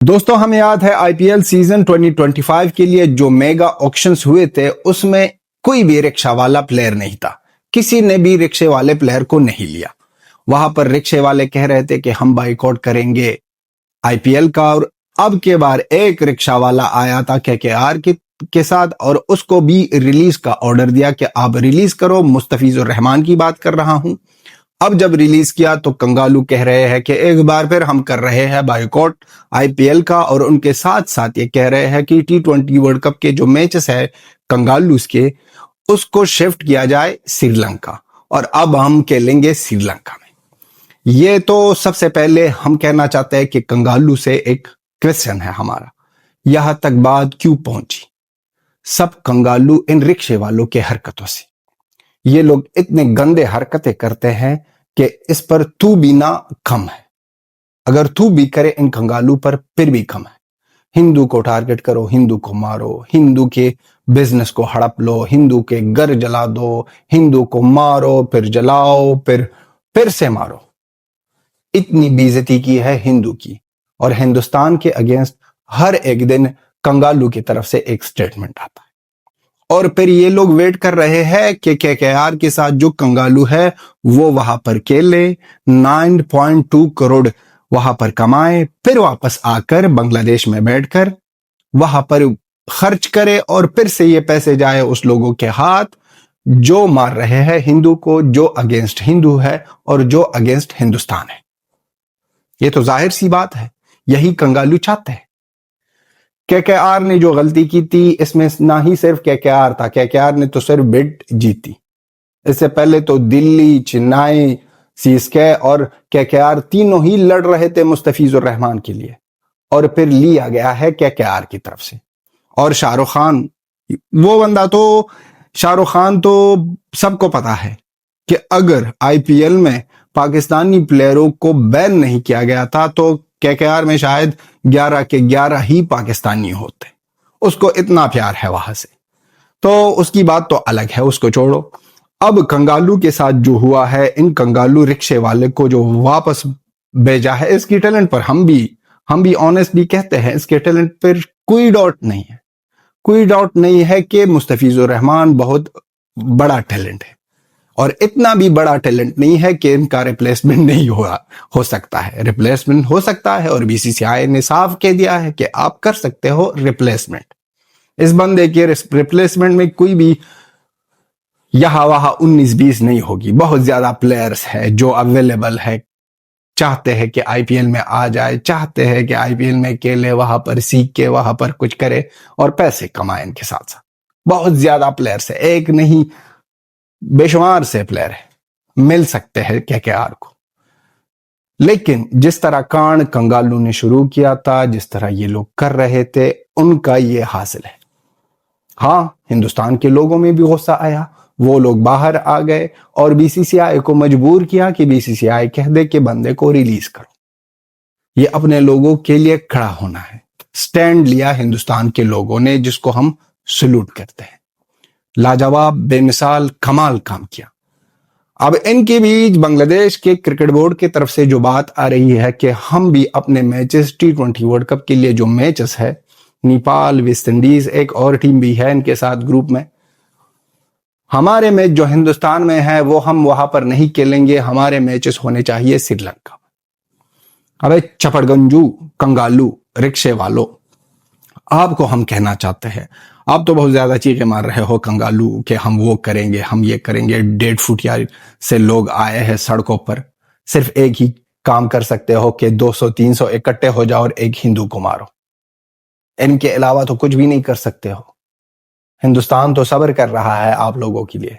دوستوں ہمیں یاد ہے آئی پی ایل سیزن 2025 کے لیے جو میگا آکشنز ہوئے تھے اس میں کوئی بھی رکشہ والا پلیئر نہیں تھا. کسی نے بھی رکشے والے پلیئر کو نہیں لیا. وہاں پر رکشے والے کہہ رہے تھے کہ ہم بائیکاٹ کریں گے آئی پی ایل کا، اور اب کے بار ایک رکشہ والا آیا تھا KKR کے ساتھ اور اس کو بھی ریلیز کا آرڈر دیا کہ آپ ریلیز کرو. مستفیض الرحمان کی بات کر رہا ہوں. اب جب ریلیز کیا تو کنگالو کہہ رہے ہیں کہ ایک بار پھر ہم کر رہے ہیں بائیکاٹ آئی پی ایل کا، اور ان کے ساتھ ساتھ یہ کہہ رہے ہیں کہ T20 ورلڈ کپ کے جو میچز ہے کنگالوز کے، اس کو شفٹ کیا جائے سری لنکا، اور اب ہم کھیلیں گے سری لنکا میں. یہ تو سب سے پہلے ہم کہنا چاہتے ہیں کہ کنگالو سے ایک کویسچن ہے ہمارا، یہاں تک بات کیوں پہنچی؟ سب کنگالو ان رکشے والوں کے حرکتوں سے. یہ لوگ اتنے گندے حرکتیں کرتے ہیں کہ اس پر تو بھی نہ کم ہے. اگر تو بھی کرے ان کنگالو پر پھر بھی کم ہے. ہندو کو ٹارگٹ کرو، ہندو کو مارو، ہندو کے بزنس کو ہڑپ لو، ہندو کے گھر جلا دو، ہندو کو مارو پھر جلاؤ پھر سے مارو. اتنی بے عزتی کی ہے ہندو کی، اور ہندوستان کے اگینسٹ ہر ایک دن کنگالو کی طرف سے ایک سٹیٹمنٹ آتا ہے. اور پھر یہ لوگ ویٹ کر رہے ہیں کہ KKR کے ساتھ جو کنگالو ہے وہ وہاں پر کھیلے، 9.2 کروڑ وہاں پر کمائے، پھر واپس آ کر بنگلہ دیش میں بیٹھ کر وہاں پر خرچ کرے، اور پھر سے یہ پیسے جائے اس لوگوں کے ہاتھ جو مار رہے ہیں ہندو کو، جو اگینسٹ ہندو ہے اور جو اگینسٹ ہندوستان ہے. یہ تو ظاہر سی بات ہے، یہی کنگالو چاہتے ہیں. KKR نے جو غلطی کی تھی اس میں نہ ہی صرف KKR تھا، KKR نے تو صرف بڈ جیتی. اس سے پہلے تو دلی، چنئی، CSK اور KKR تینوں ہی لڑ رہے تھے مستفیض الرحمان کے لیے، اور پھر لیا گیا ہے KKR کی طرف سے. اور شاہ رخ خان، وہ بندہ تو شاہ رخ خان تو سب کو پتا ہے کہ اگر آئی پی ایل میں پاکستانی پلیئروں کو بین نہیں کیا گیا تھا تو KKR میں شاید 11 کے 11 ہی پاکستانی ہوتے. اس کو اتنا پیار ہے وہاں سے، تو اس کی بات تو الگ ہے، اس کو چھوڑو. اب کنگالو کے ساتھ جو ہوا ہے، ان کنگالو رکشے والے کو جو واپس بھیجا ہے، اس کی ٹیلنٹ پر ہم بھی آنیسٹلی کہتے ہیں، اس کے ٹیلنٹ پر کوئی ڈاؤٹ نہیں ہے. کوئی ڈاؤٹ نہیں ہے کہ مستفیض الرحمان بہت بڑا ٹیلنٹ ہے، اور اتنا بھی بڑا ٹیلنٹ نہیں ہے کہ ان کا ریپلیسمنٹ نہیں ہو سکتا ہے. ریپلیسمنٹ ہو سکتا ہے، اور BCCI نے صاف کہہ دیا ہے کہ آپ کر سکتے ہو ریپلیسمنٹ. اس بندے کے ریپلیسمنٹ میں کوئی بھی یہاں وہاں 19-20 نہیں ہوگی. بہت زیادہ پلیئرز ہے جو اویلیبل ہے، چاہتے ہیں کہ آئی پی ایل میں آ جائے، چاہتے ہیں کہ آئی پی ایل میں کھیلے، وہاں پر سیکھ کے وہاں پر کچھ کرے اور پیسے کمائے. ان کے ساتھ ساتھ بہت زیادہ پلیئرز ہے، ایک نہیں بے شمار سے پلیئر ہے، مل سکتے ہیں KKR کو. لیکن جس طرح کانڈ کنگالو نے شروع کیا تھا، جس طرح یہ لوگ کر رہے تھے، ان کا یہ حاصل ہے. ہاں، ہندوستان کے لوگوں میں بھی غصہ آیا، وہ لوگ باہر آ گئے اور BCCI کو مجبور کیا کہ BCCI کہہ دے کہ بندے کو ریلیز کرو. یہ اپنے لوگوں کے لیے کھڑا ہونا ہے. سٹینڈ لیا ہندوستان کے لوگوں نے، جس کو ہم سلوٹ کرتے ہیں. لاجواب، بے مثال، کمال کام کیا. اب ان کے بیچ بنگلہ دیش کے کرکٹ بورڈ کی طرف سے جو بات آ رہی ہے کہ ہم بھی اپنے میچز T20 ورلڈ کپ کے لیے جو میچز ہے، نیپال، ویسٹ انڈیز، ایک اور ٹیم بھی ہے ان کے ساتھ گروپ میں، ہمارے میچ جو ہندوستان میں ہے وہ ہم وہاں پر نہیں کھیلیں گے. ہمارے میچز ہونے چاہیے سری لنکا. ابے چپڑ گنجو، کنگالو، رکشے والو، آپ کو ہم کہنا چاہتے ہیں، آپ تو بہت زیادہ چیخیں مار رہے ہو کنگالو کہ ہم وہ کریں گے، ہم یہ کریں گے. 1.5 فٹ سے لوگ آئے ہیں سڑکوں پر، صرف ایک ہی کام کر سکتے ہو کہ 200-300 اکٹھے ہو جاؤ اور ایک ہندو کو مارو. ان کے علاوہ تو کچھ بھی نہیں کر سکتے ہو. ہندوستان تو صبر کر رہا ہے آپ لوگوں کے لیے،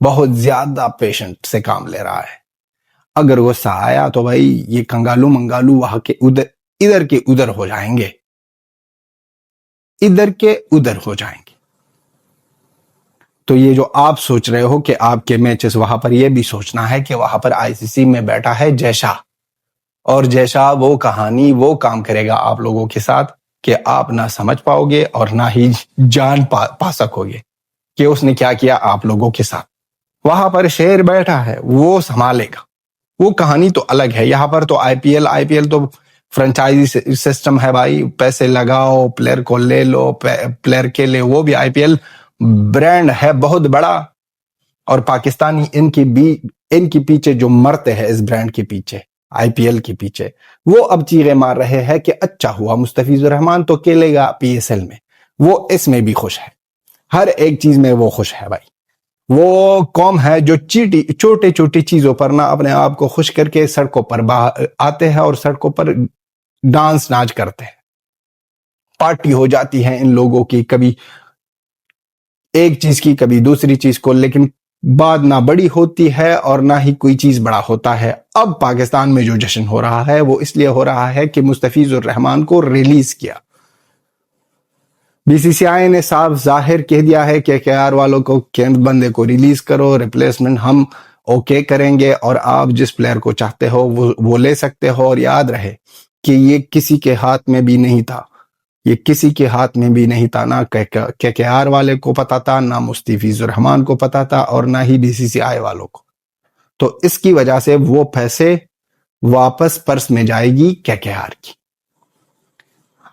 بہت زیادہ پیشنٹ سے کام لے رہا ہے. اگر غصہ آیا تو بھائی یہ کنگالو منگالو وہاں کے ادھر کے ادھر ہو جائیں گے، ادھر کے ادھر ہو جائیں گے. تو یہ جو آپ سوچ رہے ہو کہ آپ کے میچز وہاں پر، یہ بھی سوچنا ہے کہ وہاں پر ICC میں بیٹھا ہے جے شاہ، اور جے شاہ وہ کہانی وہ کام کرے گا آپ لوگوں کے ساتھ کہ آپ نہ سمجھ پاؤ گے اور نہ ہی جان پا سکو گے کہ اس نے کیا کیا آپ لوگوں کے ساتھ. وہاں پر شیر بیٹھا ہے، وہ سنبھالے گا. وہ کہانی تو الگ ہے. یہاں پر تو آئی پی ایل تو فرنچائزی سسٹم ہے بھائی، پیسے لگاؤ، پلیئر کو لے لو، پلیئر کے لیے وہ بھی آئی پی ایل برانڈ ہے بہت بڑا، اور پاکستانی ان کی پیچھے جو مرتے ہیں اس برانڈ کے پیچھے، آئی پی ایل کے پیچھے، وہ اب چیغے مار رہے ہیں کہ اچھا ہوا مستفیض الرحمان تو کھیلے گا پی ایس ایل میں، وہ اس میں بھی خوش ہے، ہر ایک چیز میں وہ خوش ہے بھائی۔ وہ قوم ہے جو چھوٹی چھوٹی چیزوں پر نہ اپنے آپ کو خوش کر کے سڑکوں پر آتے ہیں اور سڑکوں پر ڈانس ناچ کرتے ہیں، پارٹی ہو جاتی ہے ان لوگوں کی، کبھی ایک چیز کی کبھی دوسری چیز کو، لیکن بات نہ بڑی ہوتی ہے اور نہ ہی کوئی چیز بڑا ہوتا ہے۔ اب پاکستان میں جو جشن ہو رہا ہے وہ اس لیے ہو رہا ہے کہ مستفیض الرحمان کو ریلیز کیا، بی سی سی آئی نے صاف ظاہر کہہ دیا ہے کہ کے آر والوں کو بندے کو ریلیز کرو، ریپلیسمنٹ ہم اوکے کریں گے، اور آپ جس پلیئر کو چاہتے ہو وہ لے سکتے ہو، اور یاد رہے کہ یہ کسی کے ہاتھ میں بھی نہیں تھا، یہ کسی کے ہاتھ میں بھی نہیں تھا، نہ کے آر والے کو پتا تھا، نہ مستفیض الرحمان کو پتا تھا، اور نہ ہی بی سی سی آئی والوں کو، تو اس کی وجہ سے وہ پیسے واپس پرس میں جائے گی کے آر کی۔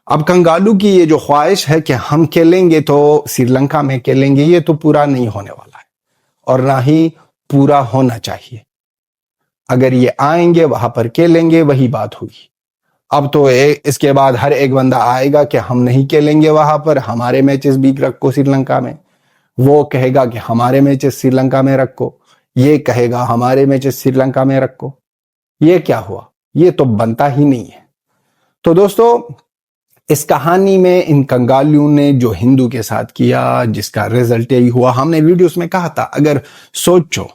اب کنگالو کی یہ جو خواہش ہے کہ ہم کھیلیں گے تو سری لنکا میں کھیلیں گے، یہ تو پورا نہیں ہونے والا ہے، اور نہ ہی پورا ہونا چاہیے۔ اگر یہ آئیں گے وہاں پر کھیلیں گے وہی بات ہوگی۔ اب تو اس کے بعد ہر ایک بندہ آئے گا کہ ہم نہیں کھیلیں گے وہاں پر، ہمارے میچز بھی رکھو سری لنکا میں، وہ کہے گا کہ ہمارے میچز سری لنکا میں رکھو، یہ کہے گا ہمارے میچز سری لنکا میں رکھو۔ یہ کیا ہوا؟ یہ تو بنتا ہی نہیں ہے۔ تو دوستو، اس کہانی میں ان کنگالیوں نے جو ہندو کے ساتھ کیا، جس کا رزلٹ یہی ہوا، ہم نے ویڈیوز میں کہا تھا، اگر سوچو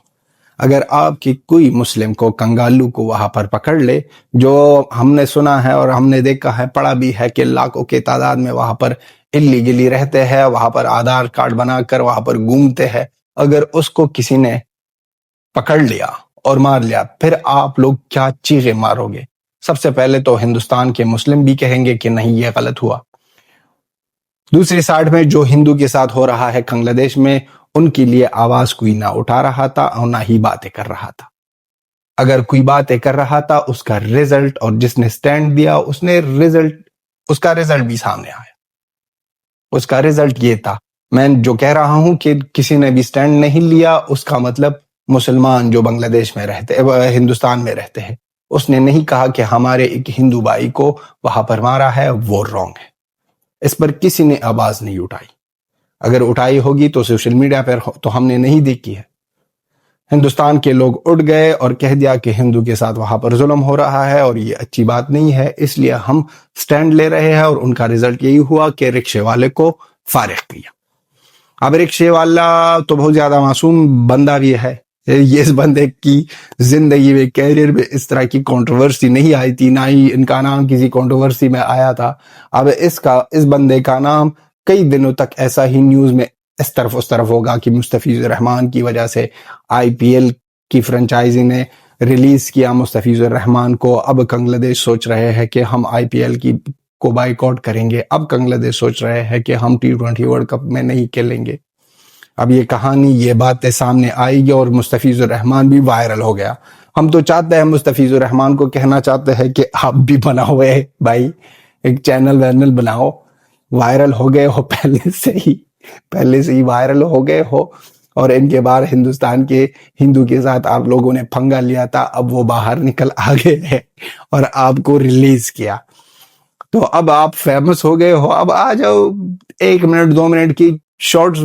اگر آپ کی کوئی مسلم کو کنگالو کو وہاں پر پکڑ لے، جو ہم نے سنا ہے اور ہم نے دیکھا ہے، پڑھا بھی ہے کہ لاکھوں کے تعداد میں وہاں پر اللیگلی رہتے ہیں، وہاں پر آدھار کارڈ بنا کر وہاں پر گھومتے ہیں، اگر اس کو کسی نے پکڑ لیا اور مار لیا، پھر آپ لوگ کیا چیخیں مارو گے؟ سب سے پہلے تو ہندوستان کے مسلم بھی کہیں گے کہ نہیں یہ غلط ہوا، دوسری سائڈ میں جو ہندو کے ساتھ ہو رہا ہے بنگلہ دیش میں، ان کے لیے آواز کوئی نہ اٹھا رہا تھا اور نہ ہی باتیں کر رہا تھا۔ اگر کوئی باتیں کر رہا تھا، اس کا رزلٹ، اور جس نے سٹینڈ دیا اس کا رزلٹ بھی سامنے آیا۔ اس کا رزلٹ یہ تھا، میں جو کہہ رہا ہوں کہ کسی نے بھی سٹینڈ نہیں لیا، اس کا مطلب مسلمان جو بنگلہ دیش میں رہتے، ہندوستان میں رہتے ہیں، اس نے نہیں کہا کہ ہمارے ایک ہندو بھائی کو وہاں پر مارا ہے، وہ رانگ ہے۔ اس پر کسی نے آواز نہیں اٹھائی، اگر اٹھائی ہوگی تو سوشل میڈیا پر تو ہم نے نہیں دیکھی ہے۔ ہندوستان کے لوگ اٹھ گئے اور کہہ دیا کہ ہندو کے ساتھ وہاں پر ظلم ہو رہا ہے اور یہ اچھی بات نہیں ہے، اس لیے ہم سٹینڈ لے رہے ہیں، اور ان کا رزلٹ یہی ہوا کہ رکشے والے کو فارغ کیا۔ اب رکشے والا تو بہت زیادہ معصوم بندہ بھی ہے، یہ اس بندے کی زندگی میں کیریئر میں اس طرح کی کنٹروورسی نہیں آئی تھی، نہ ہی ان کا نام کسی کنٹروورسی میں آیا تھا۔ اب اس بندے کا نام کئی دنوں تک ایسا ہی نیوز میں اس طرف ہوگا کہ مستفیض الرحمان کی وجہ سے آئی پی ایل کی فرنچائزی نے ریلیز کیا مستفیض الرحمان کو۔ اب بنگلہ دیش سوچ رہے ہیں کہ ہم آئی پی ایل کو بائیک آؤٹ کریں گے، اب بنگلہ دیش سوچ رہے ہیں کہ ہم T20 ورلڈ کپ میں نہیں کھیلیں گے۔ اب یہ کہانی، یہ باتیں سامنے آئی گی اور مستفیض الرحمان بھی وائرل ہو گیا۔ ہم تو چاہتے ہیں، مستفیض الرحمان کو کہنا چاہتے ہیں کہ آپ بھی بناؤ بھائی، ایک چینل وینل بناؤ، وائرل ہو گئے ہو پہلے سے ہی وائرل ہو گئے ہو، اور ان کے بعد ہندوستان کے ہندو کے ساتھ آپ لوگوں نے پھنگا لیا تھا، اب وہ باہر نکل آگے ہے اور آپ کو ریلیز کیا، تو اب آپ فیمس ہو گئے ہو، اب آ جاؤ، 1 منٹ 2 منٹ کی شارٹس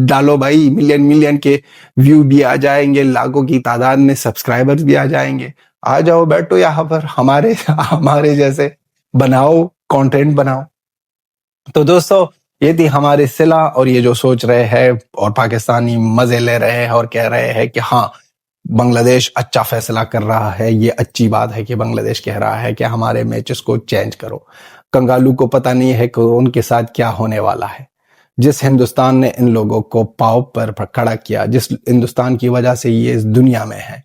ڈالو بھائی، ملین کے ویو بھی آ جائیں گے، لاکھوں کی تعداد میں سبسکرائبرز بھی آ جائیں گے، آ جاؤ بیٹھو یہاں پر ہمارے جیسے بناؤ، کنٹینٹ بناؤ۔ تو دوستو، یہ تھی ہماری صلح، اور یہ جو سوچ رہے ہیں اور پاکستانی مزے لے رہے ہیں اور کہہ رہے ہیں کہ ہاں بنگلہ دیش اچھا فیصلہ کر رہا ہے، یہ اچھی بات ہے کہ بنگلہ دیش کہہ رہا ہے کہ ہمارے میچز کو چینج کرو۔ کنگالو کو پتہ نہیں ہے کہ ان کے ساتھ کیا ہونے والا ہے۔ جس ہندوستان نے ان لوگوں کو پاؤں پر کھڑا کیا، جس ہندوستان کی وجہ سے یہ اس دنیا میں ہے،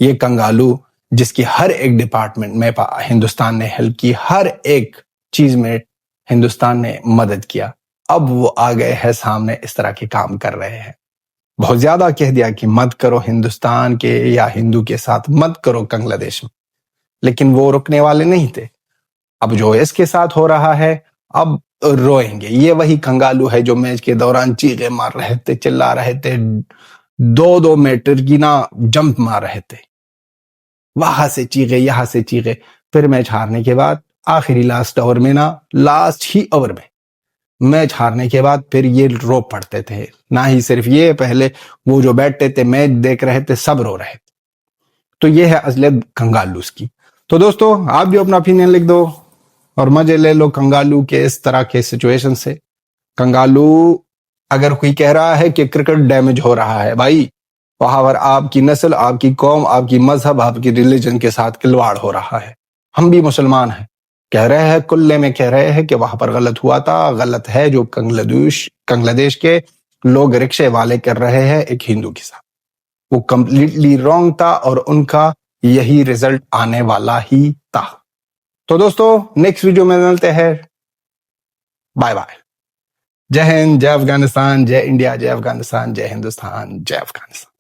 یہ کنگالو جس کی ہر ایک ڈپارٹمنٹ میں ہندوستان نے ہیلپ کی، ہر ایک چیز میں ہندوستان نے مدد کیا، اب وہ آ گئے ہیں سامنے، اس طرح کے کام کر رہے ہیں۔ بہت زیادہ کہہ دیا کہ مت کرو ہندوستان کے یا ہندو کے ساتھ، مت کرو بنگلہ دیش میں، لیکن وہ رکنے والے نہیں تھے. اب جو اس کے ساتھ ہو رہا ہے اب روئیں گے. یہ وہی کنگالو ہے جو میچ کے دوران چیخے مار رہے تھے, چلا رہے تھے, 2 میٹر کی نا جمپ مار رہے تھے, وہاں سے چیخے یہاں سے چیخے. پھر میچ ہارنے کے بعد آخری لاسٹ اوور میں نا, لاسٹ ہی اوور میں میچ ہارنے کے بعد پھر یہ رو پڑتے تھے. نہ ہی صرف یہ, پہلے وہ جو بیٹھتے تھے میچ دیکھ رہے تھے سب رو رہے تھے. تو یہ ہے اصلیت کنگالوز کی. تو دوستو آپ بھی اپنا اوپینین لکھ دو اور مزے لے لو کنگالو کے اس طرح کے سچویشن سے. کنگالو اگر کوئی کہہ رہا ہے کہ کرکٹ ڈیمیج ہو رہا ہے, بھائی وہاں پر آپ کی نسل, آپ کی قوم, آپ کی مذہب, آپ کی ریلیجن کے ساتھ کھلواڑ ہو رہا ہے. ہم بھی مسلمان ہیں, کہہ رہے ہیں کلے میں کہہ رہے ہیں کہ وہاں پر غلط ہوا تھا. غلط ہے جو بنگلہ دیش کے لوگ رکشے والے کر رہے ہیں ایک ہندو کے ساتھ, وہ کمپلیٹلی رانگ تھا اور ان کا یہی رزلٹ آنے والا ہی تھا. تو دوستو نیکسٹ ویڈیو میں ملتے ہیں. Bye bye. Jai Hind, Jai Afghanistan, Jai India, Jai Afghanistan, Jai Hindustan, Jai Afghanistan.